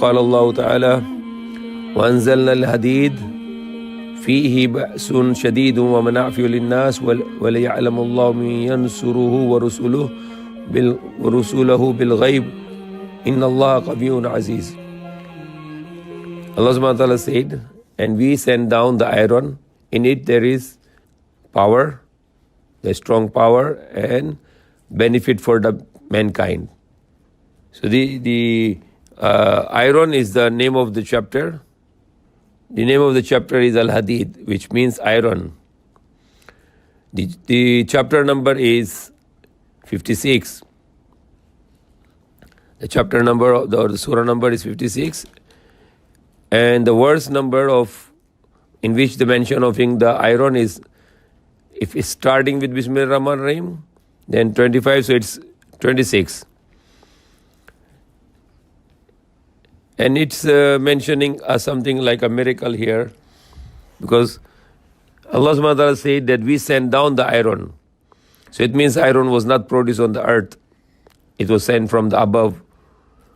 قال الله تعالى وأنزلنا الحديد فيه بأس شديد ومنافع للناس وليعلم الله من ينصره ورسوله بالغيب إن الله قوي عزيز. Allah subhanahu wa ta'ala said, and we send down the iron, in it there is power, the strong power and benefit for the mankind. So the iron is the name of the chapter. The name of the chapter is Al-Hadid, which means iron. The chapter number is 56. The chapter number or the surah number is 56. And the verse number in which the mention of the iron is, if it's starting with Bismillah Rahman Rahim, then 25, so it's 26. And it's mentioning something like a miracle here, because Allah subhanahu wa ta'ala said that we sent down the iron. So it means iron was not produced on the earth. It was sent from the above,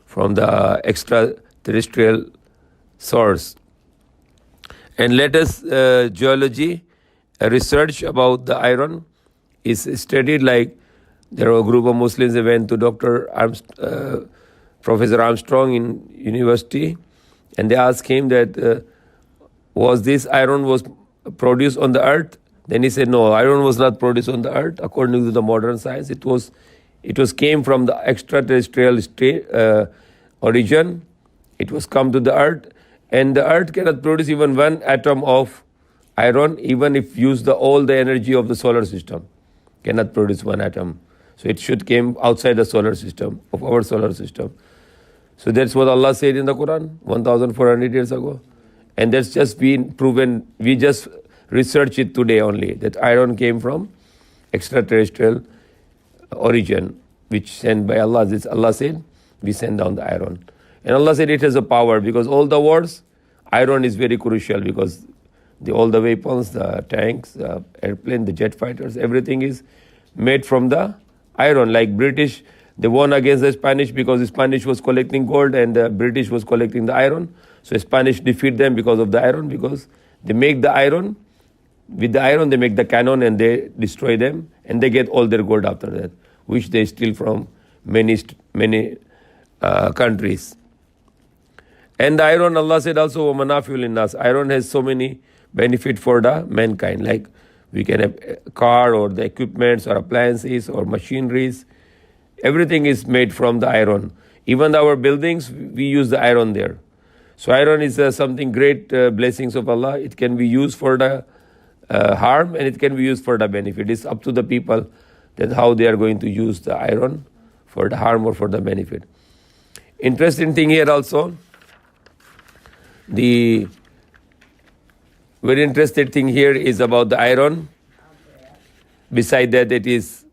from the extraterrestrial source. And latest geology research about the iron is studied, like there were a group of Muslims that went to Professor Armstrong in university, and they asked him that was this iron was produced on the earth? Then he said, no, iron was not produced on the earth. According to the modern science, it was came from the extraterrestrial origin. It was come to the earth, and the earth cannot produce even one atom of iron, even if use all the energy of the solar system, cannot produce one atom. So it should came outside the solar system, of our solar system. So that's what Allah said in the Quran 1400 years ago. And that's just been proven. We just researched it today only, that iron came from extraterrestrial origin, which sent by Allah. This Allah said, we send down the iron. And Allah said it has a power, because all the wars, iron is very crucial, because all the weapons, the tanks, the airplane, the jet fighters, everything is made from the iron. Like British, they won against the Spanish because the Spanish was collecting gold and the British was collecting the iron. So Spanish defeat them because of the iron, because they make the iron. With the iron, they make the cannon and they destroy them, and they get all their gold after that, which they steal from many countries. And the iron, Allah said also, وَمَنَافِعُ لِلنَّاسِ. Iron has so many benefit for the mankind. Like we can have a car or the equipments or appliances or machineries. Everything is made from the iron. Even our buildings, we use the iron there. So iron is something great blessings of Allah. It can be used for the harm, and it can be used for the benefit. It's up to the people that how they are going to use the iron for the harm or for the benefit. Interesting thing here also, the very interesting thing here is about the iron. Beside that, it is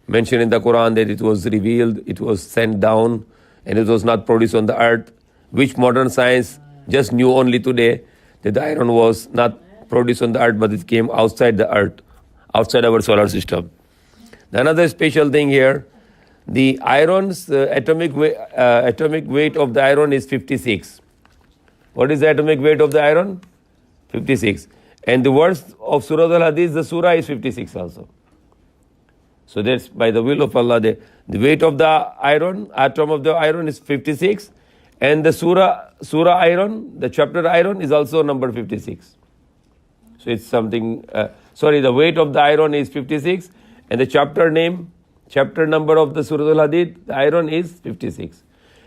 mentioned in the Quran that it was revealed, it was sent down, and it was not produced on the earth, which modern science just knew only today, that the iron was not produced on the earth, but it came outside the earth, outside our solar system. Another special thing here, the iron's atomic weight of the iron is 56. What is the atomic weight of the iron? 56. And the words of Surah Al-Hadid, the surah is 56 also. So that's by the will of Allah. The weight of the iron, atom of the iron is 56. And the surah iron, the chapter iron is also number 56. So it's something, the weight of the iron is 56. And the chapter number of the Surah Al-Hadid, the iron is 56.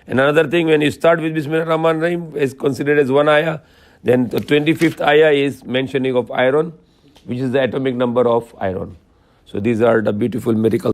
And another thing, when you start with Bismillah Rahman Rahim, is considered as one ayah. Then the 25th ayah is mentioning of iron, which is the atomic number of iron. So these are the beautiful miracles.